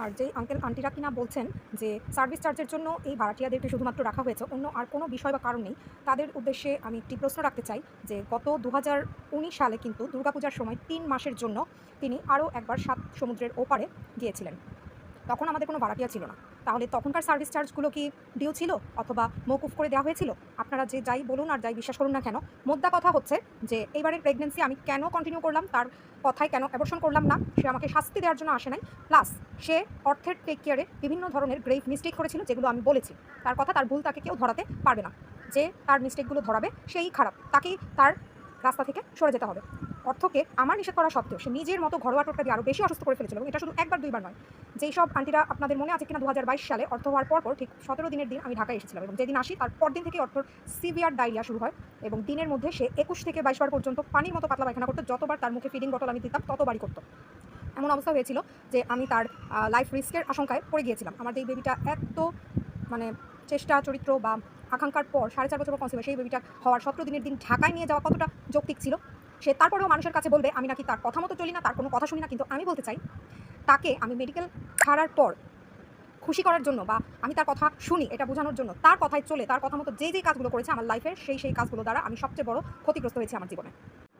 আর যেই আঙ্কেল আন্টিরা কিনা বলছেন যে সার্ভিস চার্জের জন্য এই ভাড়াটিয়াদেরকে শুধুমাত্র রাখা হয়েছে, অন্য আর কোনো বিষয় বা কারণ নেই, তাদের উদ্দেশ্যে আমি একটি প্রশ্ন রাখতে চাই যে গত 2019 সালে কিন্তু দুর্গাপূজার সময় 3 মাসের জন্য তিনি আরও একবার 7 সমুদ্রের ওপারে গিয়েছিলেন। তখন আমাদের কোনো ভাড়াটিয়া ছিল না। তাহলে তখনকার সার্ভিস চার্জগুলো কি ডিউ ছিল অথবা মওকুফ করে দেওয়া হয়েছিল? আপনারা যে যাই বলুন আর যাই বিশ্বাস করুন না কেন, মোদ্দা কথা হচ্ছে যে এইবারের প্রেগন্যান্সি আমি কেন কন্টিনিউ করলাম, তার কথায় কেন অ্যাবর্শন করলাম না, সে আমাকে শাস্তি দেওয়ার জন্য আসে নাই। প্লাস সে অর্থের টেক কেয়ারে বিভিন্ন ধরনের গ্রেভ মিস্টেক করেছিল, যেগুলো আমি বলেছি। তার কথা, তার ভুল তাকে কেউ ধরাতে পারবে না। যে তার মিস্টেকগুলো ধরাবে সেই খারাপ, তাকেই তার রাস্তা থেকে সরে যেতে হবে। অর্থকে আমার নিষেধ করা সত্ত্বেও সে নিজের মতো ঘরোয়া টোটকা দিয়ে আরও বেশি অসুস্থ করে ফেলেছিল, এবং এটা শুধু একবার দুইবার নয়। যেই সব আন্টিরা আপনাদের মনে আছে কিনা 2022 সালে অর্থ হওয়ার পর ঠিক 17 দিনের দিন আমি ঢাকায় এসেছিলাম, এবং যেদিন আসি তার পরদিন থেকে অর্থর সিভিয়ার ডায়রিয়া শুরু হয়, এবং দিনের মধ্যে সে 21 থেকে 22 বার পর্যন্ত পানির মতো পাতলা পায়খানা করতো। যতবার তার মুখে ফিডিং বটল আমি দিতাম ততবারই করতো। এমন অবস্থা হয়েছিল যে আমি তার লাইফ রিস্কের আশঙ্কায় পড়ে গিয়েছিলাম। আমার যেই বেবিটা এত মানে চেষ্টা চরিত্র বা আকাঙ্ক্ষার পর 4.5 বছর পর কনসিভ হয়, সেই বেবিটা হওয়ার 17 দিনের দিন ঢাকায় নিয়ে যাওয়া কতটা যৌক্তিক ছিল? সে তারপরেও মানুষের কাছে বলবে আমি নাকি তার কথা মতো চলি না, তার কোনো কথা শুনি না। কিন্তু আমি বলতে চাই, তাকে আমি মেডিকেল ছাড়ার পর খুশি করার জন্য বা আমি তার কথা শুনি এটা বোঝানোর জন্য তার কথায় চলে তার কথা মতো যেই কাজগুলো করেছে আমার লাইফের, সেই কাজগুলো দ্বারা আমি সবচেয়ে বড় ক্ষতিগ্রস্ত হয়েছি আমার জীবনে।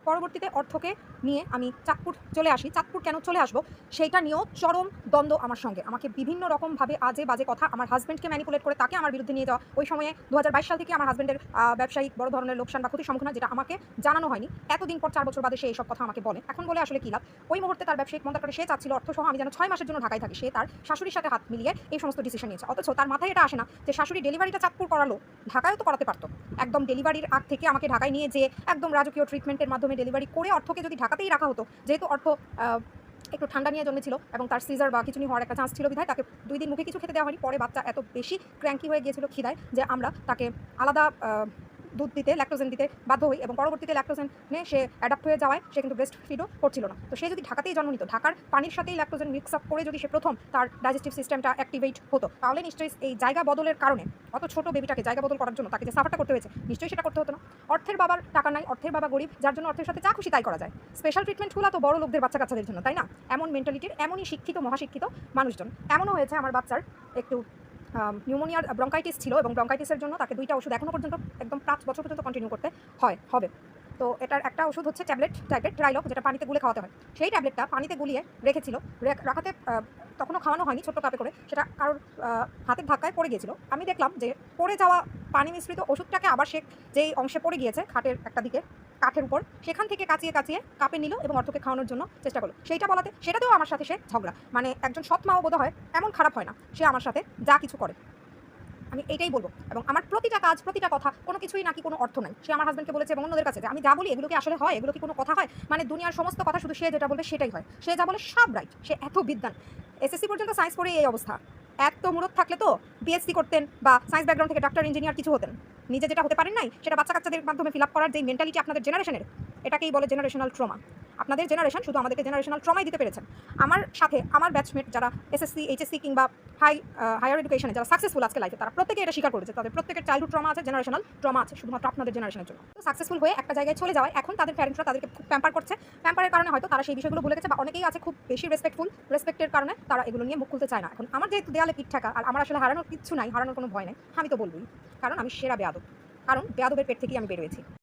পরবর্তীতে অর্থকে নিয়ে আমি চাঁদপুর চলে আসি। চাঁদপুর কেন চলে আসবো সেইটা নিয়েও চরম দ্বন্দ্ব আমার সঙ্গে। আমাকে বিভিন্ন রকমভাবে আজে বাজে কথা, আমার হাজব্যান্ডকে ম্যানিপুলেট করে তাকে আমার বিরুদ্ধে নিয়ে যাওয়া। ওই সময়ে 2022 সাল থেকে আমার হাজব্যান্ডের ব্যবসায়িক বড় ধরনের লোকসান বা ক্ষতির সম্মুখীন হয়, যেটা আমাকে জানানো হয়নি। এতদিন পর 4 বছর বাদে সে এইসব কথা আমাকে বলে। এখন বলে আসলে কী লাভ? ওই মুহূর্তে তার ব্যবসায়িক মন্দার সে চাচ্ছিল অর্থসহ আমি যেন 6 মাসের জন্য ঢাকায় থাকি। সে তার শাশুড়ির সাথে হাত মিলিয়ে এই সমস্ত ডিসিশন নিয়েছে। অথচ তার মাথায় এটা আসে না যে শাশুড়ি ডেলিভারিটা চাঁদপুর করালো, ঢাকায়ও তো করাতে পারতো। একদম ডেলিভারির আগ থেকে আমাকে ঢাকায় নিয়ে যেয়ে একদম রাজকীয় ট্রিটমেন্টের মাধ্যমে ডেলিভারি করে অর্থকে যদি ঢাকাতেই রাখা হতো, যেহেতু অর্থ একটু ঠান্ডা নিয়ে জন্মেছিল এবং তার সিজার বা খিঁচুনি হওয়ার একটা চান্স ছিল বিধায় তাকে 2 দিন মুখে কিছু খেতে দেওয়া হয়নি। পরে বাচ্চা এত বেশি ক্র্যাঙ্কি হয়ে গিয়েছিল খিদায় যে আমরা তাকে আলাদা দুধ দিতে, ল্যাক্টোজেন দিতে বাধ্য হই, এবং পরবর্তীতে ল্যাক্টোজেনে সে অ্যাডাপ্ট হয়ে যাওয়ায় সে কিন্তু ব্রেস্ট ফিডও করছিল না। তো সে যদি ঢাকাতেই জন্ম নিত, ঢাকার পানির সাথেই ল্যাক্টোজেন মিক্স আপ করে যদি সে প্রথম তার ডাইজেস্টিভ সিস্টেমটা অ্যাক্টিভেট হতো, তাহলে নিশ্চয়ই এই জায়গা বদলের কারণে অত ছোট বেবিটাকে জায়গা বদল করার জন্য তাকে যে সাফারটা করতে হয়েছে, নিশ্চয়ই সেটা করতে হতো না। অর্থের বাবার টাকা নাই, অর্থের বাবা গরিব, যার জন্য অর্থের সাথে যা খুশি তাই করা যায়। স্পেশাল ট্রিটমেন্টগুলো তো বড় লোকদের বাচ্চা কাচ্চাদের জন্য, তাই না? এমন মেন্টালিটির এমনই শিক্ষিত মহাশিক্ষিত মানুষজন। এমনও হয়েছে আমার বাচ্চার একটু নিউমোনিয়ার ব্রঙ্কাইটিস ছিল, এবং ব্রঙ্কাইটিসের জন্য তাকে 2টা ওষুধ এখনও পর্যন্ত একদম 5 বছর পর্যন্ত কন্টিনিউ করতে হবে। তো এটার একটা ওষুধ হচ্ছে ট্যাবলেট টাইপের ট্রাইলক, যেটা পানিতে গুলে খাওয়াতে হয়। সেই ট্যাবলেটটা পানিতে গুলিয়ে রেখেছিল, রাখাতে তখনও খাওয়ানো হয়নি, ছোট্ট কাপে করে। সেটা কারোর হাতের ধাক্কায় পড়ে গিয়েছিল। আমি দেখলাম যে পড়ে যাওয়া পানি মিশ্রিত ওষুধটাকে আবার সে যেই অংশে পড়ে গিয়েছে খাটের একটা দিকে, কাঠের উপর, সেখান থেকে কাচিয়ে কাপে নিল এবং অর্থকে খাওয়ানোর জন্য চেষ্টা করলো। সেইটা বলাতে সেটাতেও আমার সাথে সে ঝগড়া। মানে একজন সৎ মাও বোধ হয় এমন খারাপ হয় না, সে আমার সাথে যা কিছু করে। আমি এইটাই বলবো, এবং আমার প্রতিটা কাজ, প্রতিটা কথা, কোনো কিছুই নাকি কোনো অর্থ নাই। সে আমার হাজব্যান্ডকে বলেছে এবং অন্যদের কাছে যে আমি যা বলি এগুলো কি আসলে হয়, এগুলো কি কোনো কথা হয়? মানে দুনিয়ার সমস্ত কথা শুধু সে যেটা বলবে সেটাই হয়, সে যা বলে সব রাইট। সে এত বিদ্বান, এসএসসি পর্যন্ত সায়েন্স পড়ে এই অবস্থা। এত মুরত থাকলে তো বিএসসি করতেন বা সায়েন্স ব্যাকগ্রাউন্ড থেকে ডাক্তার, ইঞ্জিনিয়ার কিছু হতেন। নিজে যেটা হতে পারেন নাই সেটা বাচ্চা কাচ্চাদের মাধ্যমে ফিল আপ করার যে মেন্টালিটি আপনাদের জেনারেশনের, এটাকেই বলে জেনারেশনাল ট্রমা। আপনাদের জেনারেশন শুধু আমাদেরকে জেনারেশনাল ট্রমাই দিতে পেরেছেন। আমার সাথে আমার ব্যাচমেট যারা এসএসসি, এইচএসসি কিংবা হায়ার এডুকেশনে যারা সাকসেসফুল আজকে লাইফে, তারা প্রত্যেকে এটা স্বীকার করেছে তাদের প্রত্যেকের চাইল্ডহুড ট্রমা আছে, জেনারেশনাল ট্রমা আছে, শুধুমাত্র আপনাদের জেনারেশনের জন্য। তো সাকসেসফুল হয়ে একটা জায়গায় চলে যাওয়ায় এখন তাদের প্যারেন্টসরা তাদেরকে খুব প্যাম্পার করছে। প্যাম্পারের কারণে হয়তো তারা সেই বিষয়গুলো ভুলে গেছে, বা অনেকেই আছে খুব বেশি রেসপেক্টের কারণে তারা এগুলো নিয়ে মুখ খুলতে চায় না। এখন আমার যেহেতু দেয়ালে পিঠ ঠাকা, আর আমার আসলে হারানোর কিচ্ছু নাই, হারানোর কোনো ভয় নাই, আমি তো বলবই, কারণ আমি সেরা বেয়াদব, কারণ বেয়াদবের পেট থেকেই আমি বেরোয়েছি।